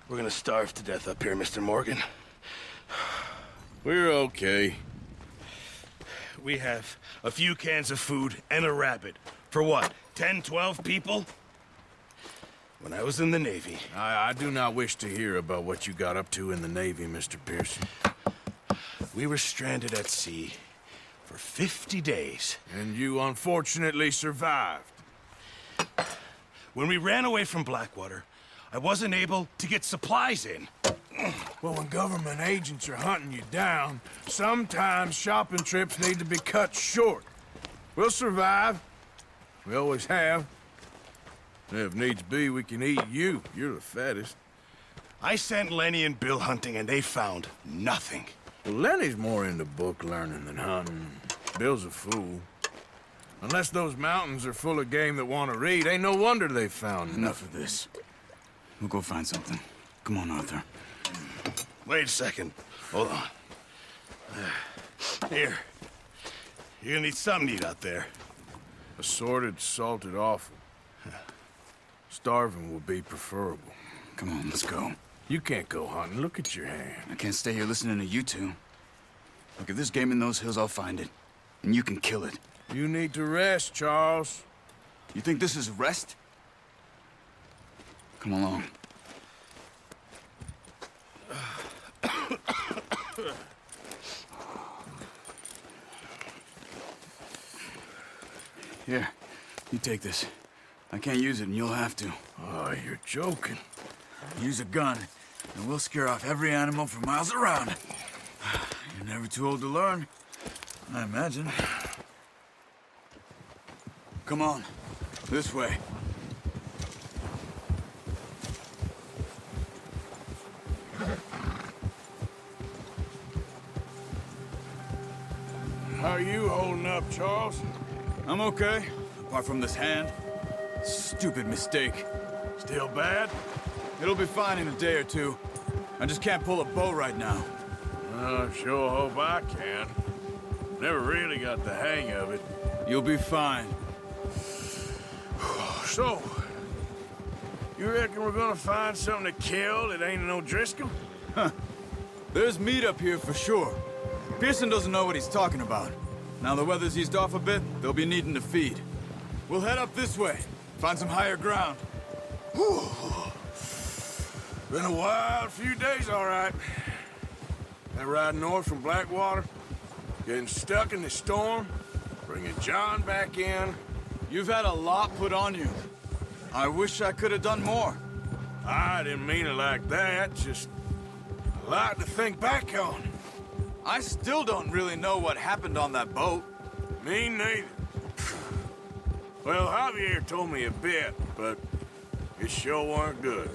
We're gonna starve to death up here, Mr. Morgan. We're okay. We have a few cans of food and a rabbit. For what, 10, 12 people? When I was in the Navy... I do not wish to hear about what you got up to in the Navy, Mr. Pearson. We were stranded at sea for 50 days. And you unfortunately survived. When we ran away from Blackwater, I wasn't able to get supplies in. Well, when government agents are hunting you down, sometimes shopping trips need to be cut short. We'll survive. We always have. If needs be, we can eat you. You're the fattest. I sent Lenny and Bill hunting, and they found nothing. Well, Lenny's more into book learning than hunting. Bill's a fool. Unless those mountains are full of game that want to read, ain't no wonder they found Enough of this. We'll go find something. Come on, Arthur. Wait a second. Hold on. Here. You're gonna need something to eat out there. Assorted, salted offal. Starving will be preferable. Come on, let's go. You can't go hunting. Look at your hand. I can't stay here listening to you two. Look, if there's game in those hills, I'll find it. And you can kill it. You need to rest, Charles. You think this is rest? Come along. Here, you take this. I can't use it, and you'll have to. Oh, you're joking. Use a gun, and we'll scare off every animal for miles around. You're never too old to learn, I imagine. Come on, this way. How are you holding up, Charles? I'm okay, apart from this hand. Stupid mistake. Still bad? It'll be fine in a day or two. I just can't pull a bow right now. I sure hope I can. Never really got the hang of it. You'll be fine. So, you reckon we're gonna find something to kill that ain't no Driscoll? There's meat up here for sure. Pearson doesn't know what he's talking about. Now the weather's eased off a bit, they'll be needing to feed. We'll head up this way, find some higher ground. Whew. Been a wild few days, all right. That ride north from Blackwater, getting stuck in the storm, bringing John back in. You've had a lot put on you. I wish I could have done more. I didn't mean it like that, just a lot to think back on. I still don't really know what happened on that boat. Me neither. Well, Javier told me a bit, but it sure weren't good.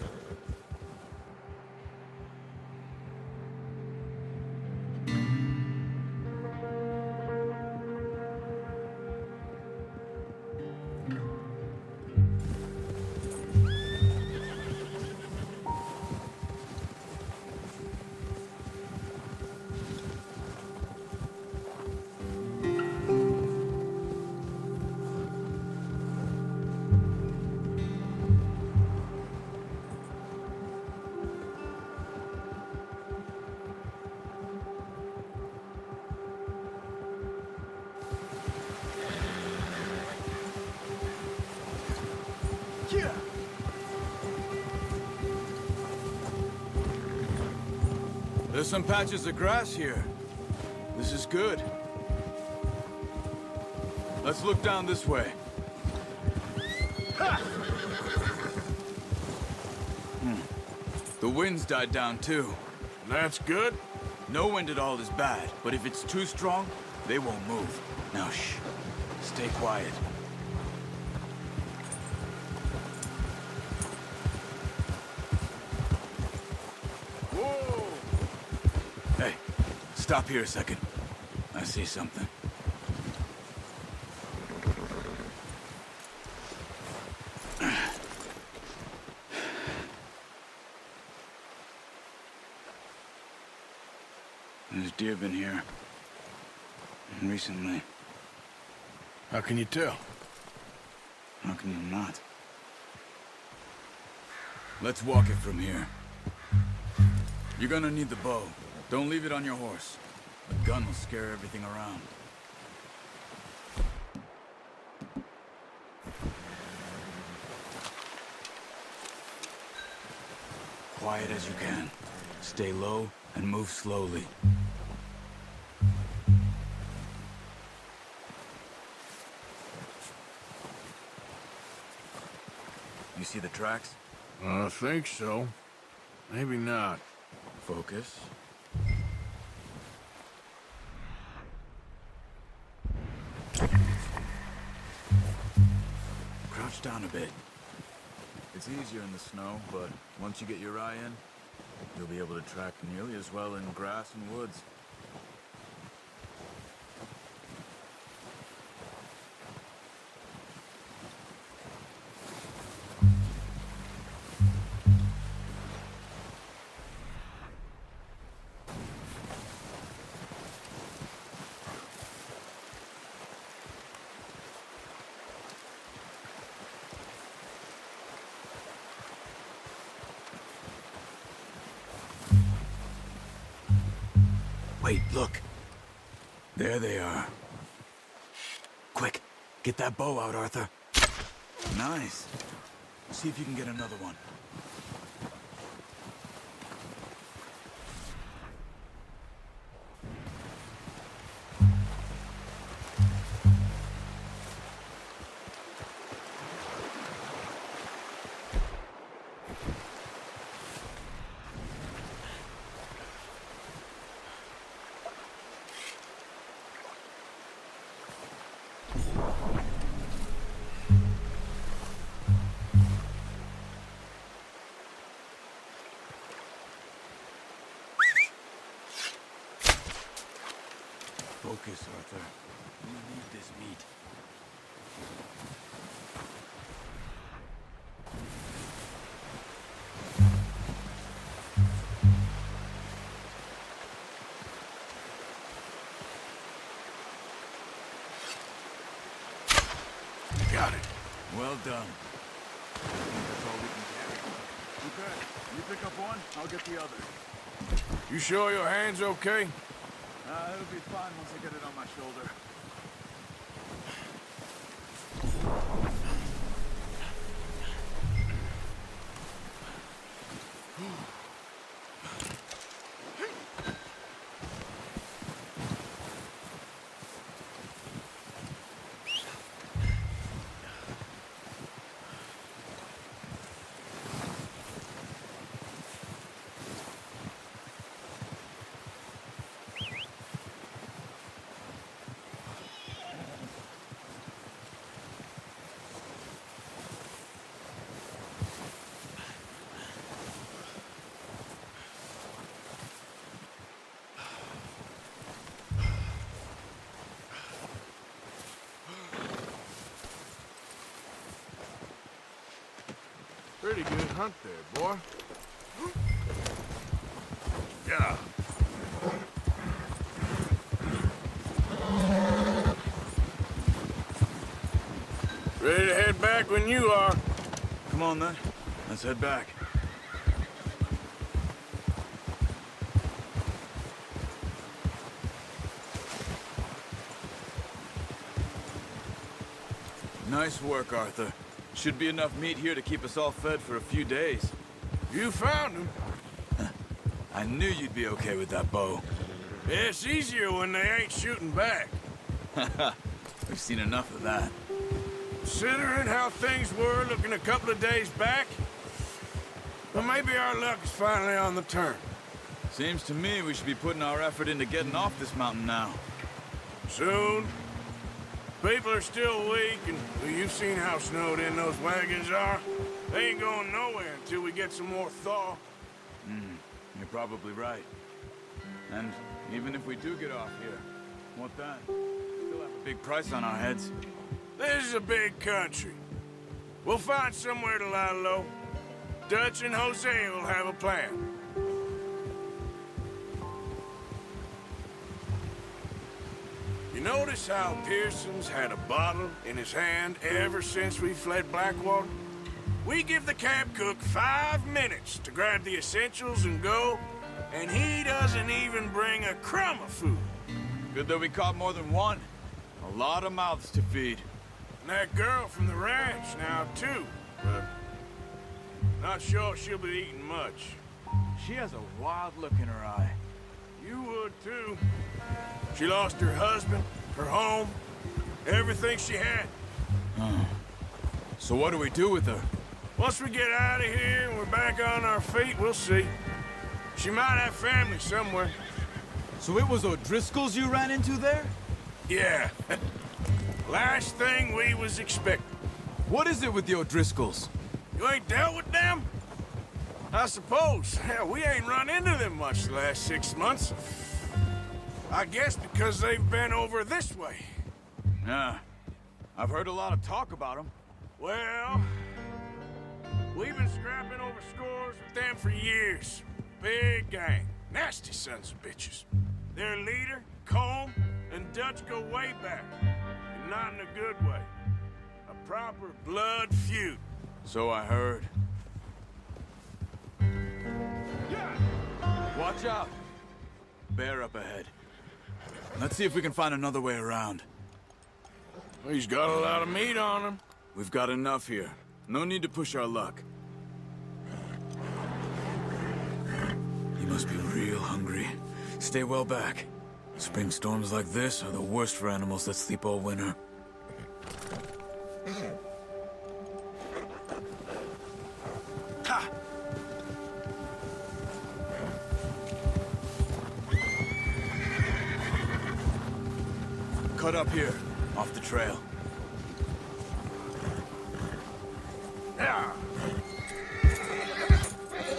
There's some patches of grass here. This is good. Let's look down this way. The wind's died down too. That's good. No wind at all is bad, but if it's too strong, they won't move. Now shh. Stay quiet. Whoa! Hey, stop here a second. I see something. There's deer been here. Recently. How can you tell? How can you not? Let's walk it from here. You're gonna need the bow. Don't leave it on your horse. A gun will scare everything around. Quiet as you can. Stay low and move slowly. You see the tracks? I think so. Maybe not. Focus. Crouch down a bit. It's easier in the snow, but once you get your eye in, you'll be able to track nearly as well in grass and woods. Wait, look. There they are. Quick, get that bow out, Arthur. Nice. See if you can get another one. Focus, Arthur. We need this meat. Got it. Well done. I think that's all we can carry. Okay, you pick up one, I'll get the other. You sure your hand's okay? It'll be fine once I get it on my shoulder. Pretty good hunt there, boy. Yeah. Ready to head back when you are. Come on then, let's head back. Nice work, Arthur. Should be enough meat here to keep us all fed for a few days. You found him. I knew you'd be okay with that bow. It's easier when they ain't shooting back. We've seen enough of that. Considering how things were looking a couple of days back, well, maybe our luck is finally on the turn. Seems to me we should be putting our effort into getting off this mountain now. Soon. People are still weak, and well, you've seen how snowed in those wagons are. They ain't going nowhere until we get some more thaw. You're probably right. And even if we do get off here, what then? Still have a big price on our heads. This is a big country. We'll find somewhere to lie low. Dutch and Hosea will have a plan. You notice how Pearson's had a bottle in his hand ever since we fled Blackwater? We give the camp cook 5 minutes to grab the essentials and go, And he doesn't even bring a crumb of food. Good that we caught more than one. A lot of mouths to feed. And that girl from the ranch now, too. But not sure she'll be eating much. She has a wild look in her eye. You would, too. She lost her husband, her home, everything she had. So what do we do with her? Once we get out of here and we're back on our feet, we'll see. She might have family somewhere. So it was O'Driscoll's you ran into there? Yeah. Last thing we was expecting. What is it with the O'Driscolls? You ain't dealt with them? I suppose. Hell, we ain't run into them much the last 6 months. I guess because they've been over this way. Yeah. I've heard a lot of talk about them. Well, we've been scrapping over scores with them for years. Big gang. Nasty sons of bitches. Their leader, Colm, and Dutch go way back. And not in a good way. A proper blood feud. So I heard. Watch out. Bear up ahead. Let's see if we can find another way around. He's got a lot of meat on him. We've got enough here. No need to push our luck. He must be real hungry. Stay well back. Spring storms like this are the worst for animals that sleep all winter. Ha! Cut up here, off the trail. Yeah.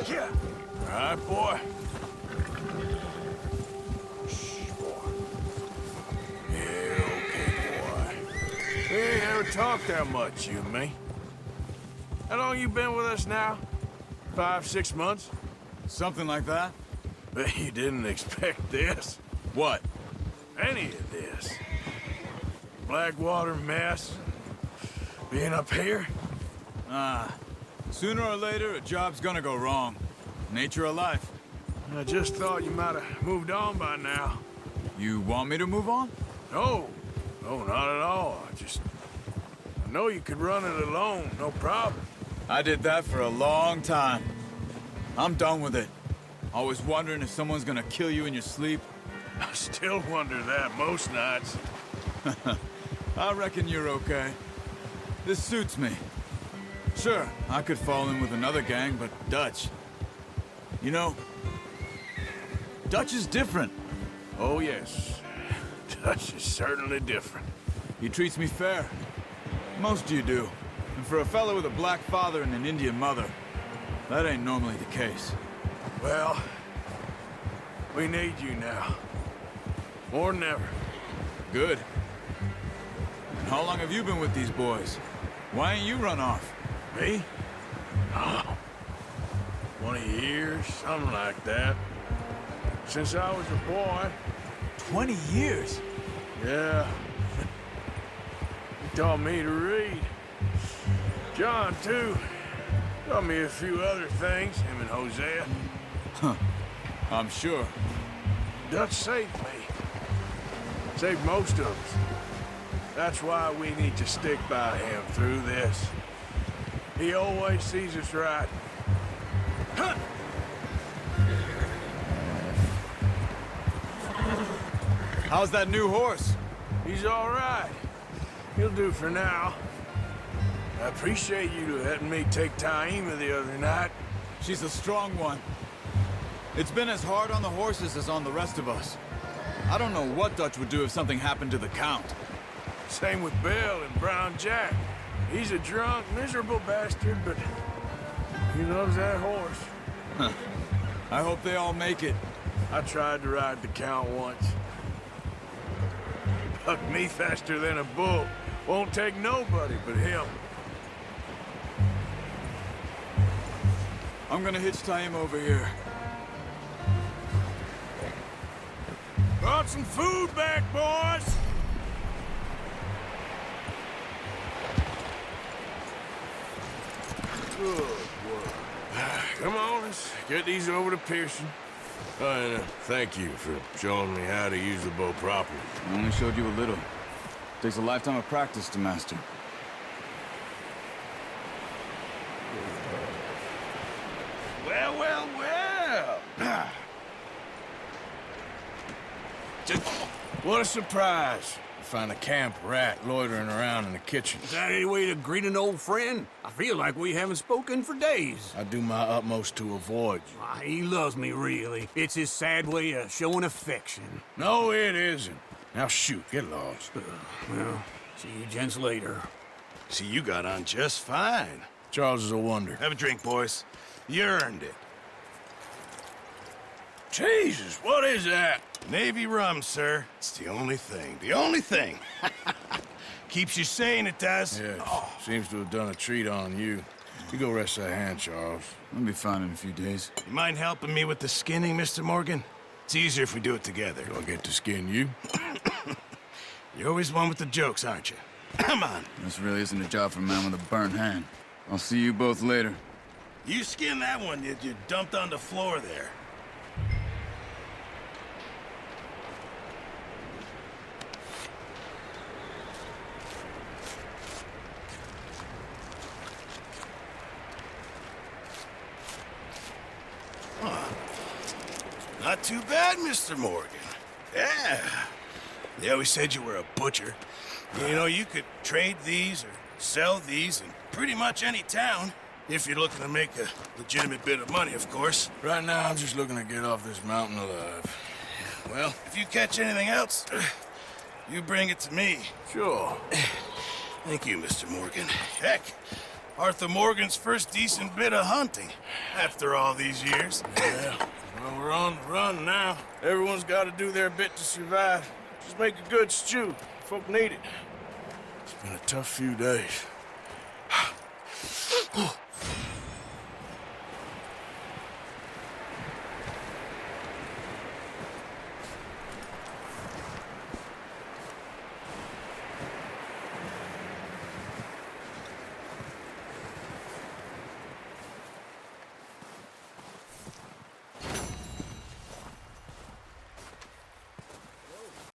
Yeah. All right, boy. Shh, boy. Yeah, okay, boy. We ain't ever talked that much, you and me. How long you been with us now? 5, 6 months? Something like that? Bet you didn't expect this. What? Any of this. Blackwater mess. Being up here. Sooner or later, a job's gonna go wrong. Nature of life. I just thought you might have moved on by now. You want me to move on? No, not at all. I know you could run it alone, no problem. I did that for a long time. I'm done with it. Always wondering if someone's gonna kill you in your sleep. I still wonder that most nights. I reckon you're okay. This suits me. Sure, I could fall in with another gang, but Dutch... You know, Dutch is different. Oh, yes. Dutch is certainly different. He treats me fair. Most of you do. And for a fellow with a black father and an Indian mother, that ain't normally the case. Well, we need you now. More than ever. Good. And how long have you been with these boys? Why ain't you run off? Me? Oh, 20 years, something like that. Since I was a boy. 20 years? Yeah. He taught me to read. John, too. Taught me a few other things, him and Hosea. I'm sure. Dutch saved me. Saved most of us. That's why we need to stick by him through this. He always sees us right. Huh! How's that new horse? He's all right. He'll do for now. I appreciate you letting me take Taima the other night. She's a strong one. It's been as hard on the horses as on the rest of us. I don't know what Dutch would do if something happened to the Count. Same with Bill and Brown Jack. He's a drunk, miserable bastard, but he loves that horse. I hope they all make it. I tried to ride the Count once. Bucked me faster than a bull. Won't take nobody but him. I'm gonna hitch him over here. Brought some food back, boys! Good work. Come on, let's get these over to Pearson. And thank you for showing me how to use the bow properly. I only showed you a little. Takes a lifetime of practice to master. Well, well, well. Just What a surprise. Find a camp rat loitering around in the kitchen. Is that any way to greet an old friend? I feel like we haven't spoken for days. I do my utmost to avoid you. Why, he loves me, really. It's his sad way of showing affection. No, it isn't. Now shoot, get lost. Well, see you gents later. see, you got on just fine. Charles is a wonder. Have a drink, boys. You earned it. Jesus, what is that? Navy rum, sir. It's the only thing. The only thing. Keeps you sane, it does. Yes, seems to have done a treat on you. You go rest that hand, Charles. I'll be fine in a few days. You mind helping me with the skinning, Mr. Morgan? It's easier if we do it together. Do I get to skin you? You're always one with the jokes, aren't you? Come on. This really isn't a job for a man with a burnt hand. I'll see you both later. You skinned that one you dumped on the floor there. Not too bad, Mr. Morgan. Yeah. They always said you were a butcher. You know, you could trade these or sell these in pretty much any town. If you're looking to make a legitimate bit of money, of course. Right now, I'm just looking to get off this mountain alive. Well, if you catch anything else, you bring it to me. Sure. Thank you, Mr. Morgan. Heck, Arthur Morgan's first decent bit of hunting after all these years. Yeah. Well, we're on the run now. Everyone's got to do their bit to survive. Just make a good stew. Folk need it. It's been a tough few days.